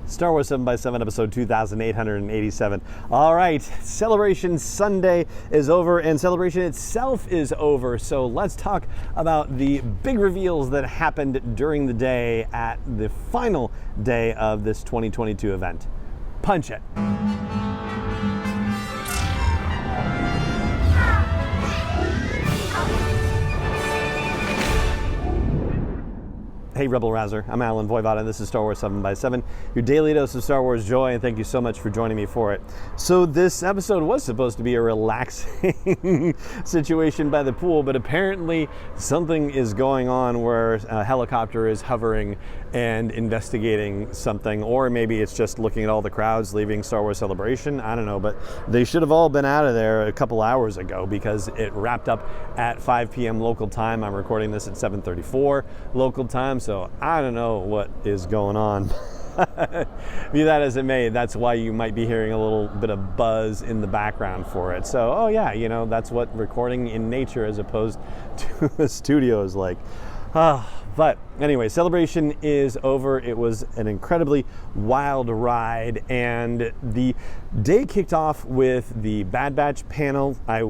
Star Wars 7x7, episode 2887. All right, Celebration Sunday is over and Celebration itself is over. So let's talk about the big reveals that happened during the day at the final day of this 2022 event. Punch it. Hey Rebel Rouser, I'm Alan Voivod and this is Star Wars 7x7, your daily dose of Star Wars joy, and thank you so much for joining me for it. So this episode was supposed to be a relaxing situation by the pool, but apparently something is going on where a helicopter is hovering and investigating something, or maybe it's just looking at all the crowds leaving Star Wars Celebration. I don't know, but they should have all been out of there a couple hours ago because it wrapped up at 5 p.m. local time. I'm recording this at 7:34 local time, so I don't know what is going on. Be that as it may, that's why you might be hearing a little bit of buzz in the background for it. So, oh yeah, you know, that's what recording in nature as opposed to a studio is like. But anyway, Celebration is over. It was an incredibly wild ride, and the day kicked off with the Bad Batch panel. I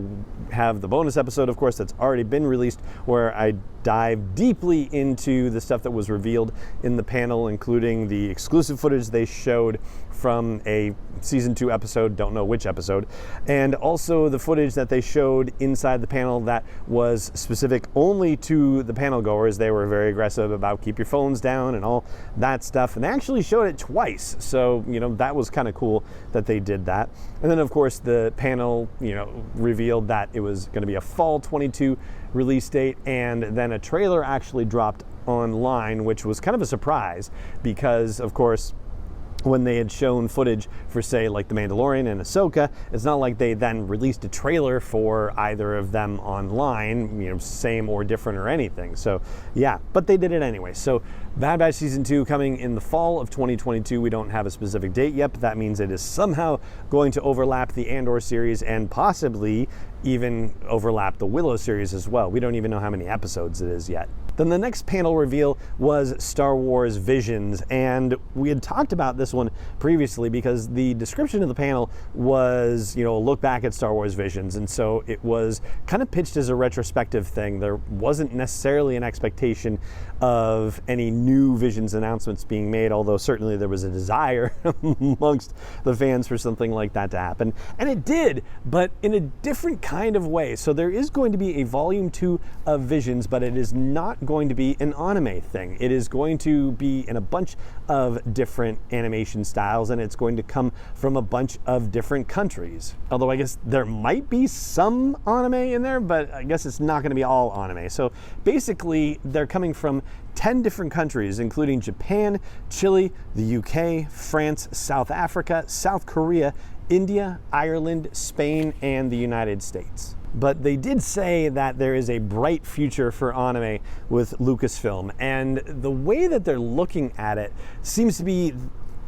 have the bonus episode, of course, that's already been released, where I dive deeply into the stuff that was revealed in the panel, including the exclusive footage they showed from a season 2 episode, don't know which episode, and also the footage that they showed inside the panel that was specific only to the panel goers. They were very aggressive about keep your phones down and all that stuff, and they actually showed it twice, so you know that was kind of cool that they did that. And then of course the panel, you know, revealed that it was going to be a fall 22 release date, and then a trailer actually dropped online, which was kind of a surprise because of course when they had shown footage for, say, like The Mandalorian and Ahsoka, it's not like they then released a trailer for either of them online, you know, same or different or anything. So, yeah, but they did it anyway. So, Bad Batch Season 2 coming in the fall of 2022. We don't have a specific date yet, but that means it is somehow going to overlap the Andor series and possibly even overlap the Willow series as well. We don't even know how many episodes it is yet. Then the next panel reveal was Star Wars Visions, and we had talked about this one previously because the description of the panel was, you know, a look back at Star Wars Visions, and so it was kind of pitched as a retrospective thing. There wasn't necessarily an expectation of any new Visions announcements being made, although certainly there was a desire amongst the fans for something like that to happen, and it did, but in a different kind of way. So there is going to be a volume 2 of Visions, but it is not going to be an anime thing. It is going to be in a bunch of different animation styles, and it's going to come from a bunch of different countries. Although I guess there might be some anime in there, but I guess it's not going to be all anime. So basically they're coming from 10 different countries, including Japan, Chile, the UK, France, South Africa, South Korea, India, Ireland, Spain, and the United States. But they did say that there is a bright future for anime with Lucasfilm, and the way that they're looking at it seems to be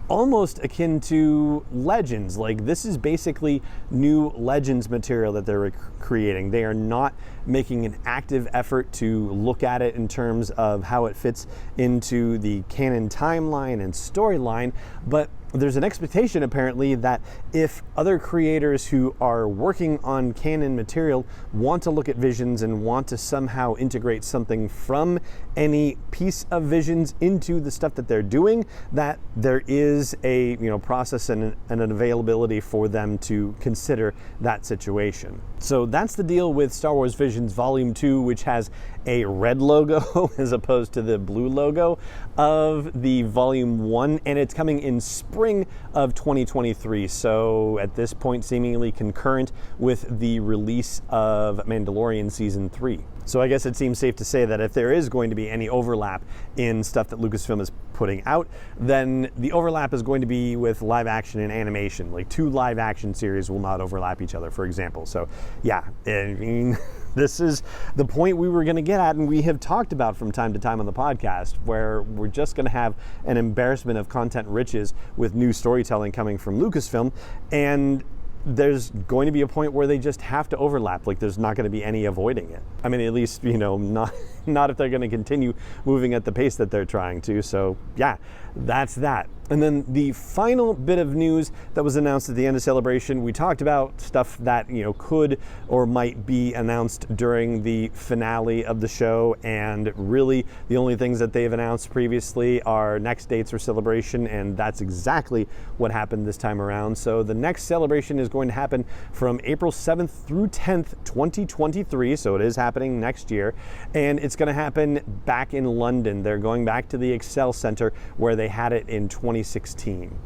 almost akin to Legends. Like, this is basically new Legends material that they're creating. They are not making an active effort to look at it in terms of how it fits into the canon timeline and storyline, but there's an expectation apparently that if other creators who are working on canon material want to look at Visions and want to somehow integrate something from any piece of Visions into the stuff that they're doing, that there is a, you know, process and an availability for them to consider that situation. So that's the deal with Star Wars Visions Volume 2, which has a red logo as opposed to the blue logo of the Volume 1, and it's coming in spring of 2023, so at this point seemingly concurrent with the release of Mandalorian Season 3. So I guess it seems safe to say that if there is going to be any overlap in stuff that Lucasfilm is putting out, then the overlap is going to be with live action and animation. Like 2 live action series will not overlap each other, for example. So yeah, I mean, this is the point we were going to get at, and we have talked about from time to time on the podcast, where we're just going to have an embarrassment of content riches with new storytelling coming from Lucasfilm, and there's going to be a point where they just have to overlap. Like, there's not going to be any avoiding it. I mean, at least, you know, not not if they're going to continue moving at the pace that they're trying to. So yeah, that's that. And then the final bit of news that was announced at the end of Celebration, we talked about stuff that, could or might be announced during the finale of the show, and really the only things that they've announced previously are next dates for Celebration, and that's exactly what happened this time around. So the next Celebration is going to happen from April 7th through 10th, 2023, so it is happening next year, and it's going to happen back in London. They're going back to the Excel Center where they had it in 2016.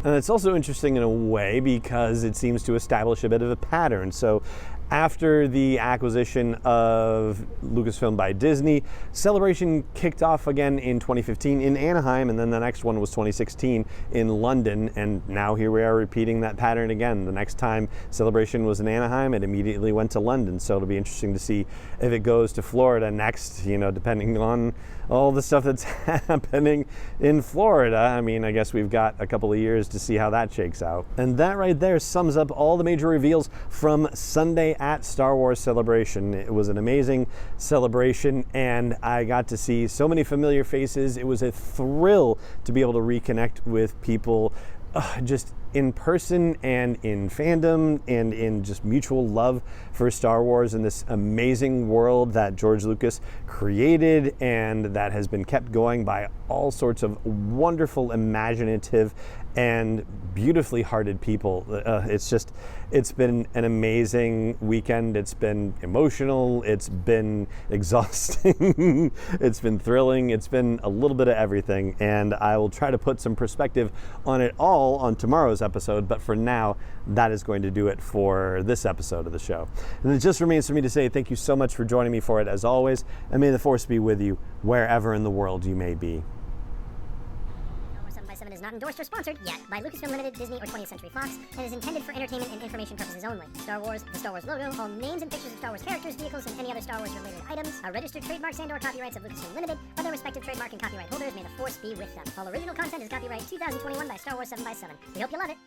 And it's also interesting in a way because it seems to establish a bit of a pattern. So after the acquisition of Lucasfilm by Disney, Celebration kicked off again in 2015 in Anaheim, and then the next one was 2016 in London, and now here we are repeating that pattern again. The next time Celebration was in Anaheim, it immediately went to London, so it'll be interesting to see if it goes to Florida next, depending on all the stuff that's happening in Florida. I mean, I guess we've got a couple of years to see how that shakes out. And that right there sums up all the major reveals from Sunday at Star Wars Celebration. It was an amazing celebration, and I got to see so many familiar faces. It was a thrill to be able to reconnect with people just in person and in fandom and in just mutual love for Star Wars and this amazing world that George Lucas created and that has been kept going by all sorts of wonderful, imaginative, and beautifully hearted people. It's been an amazing weekend. It's been emotional. It's been exhausting. It's been thrilling. It's been a little bit of everything. And I will try to put some perspective on it all on tomorrow's episode. But for now, that is going to do it for this episode of the show. And it just remains for me to say thank you so much for joining me for it, as always. And may the Force be with you wherever in the world you may be. Is not endorsed or sponsored yet by Lucasfilm Limited, Disney, or 20th Century Fox, and is intended for entertainment and information purposes only. Star Wars, the Star Wars logo, all names and pictures of Star Wars characters, vehicles, and any other Star Wars related items are registered trademarks and/or copyrights of Lucasfilm Limited, or their respective trademark and copyright holders. May the Force be with them. All original content is copyright 2021 by Star Wars 7x7. We hope you love it.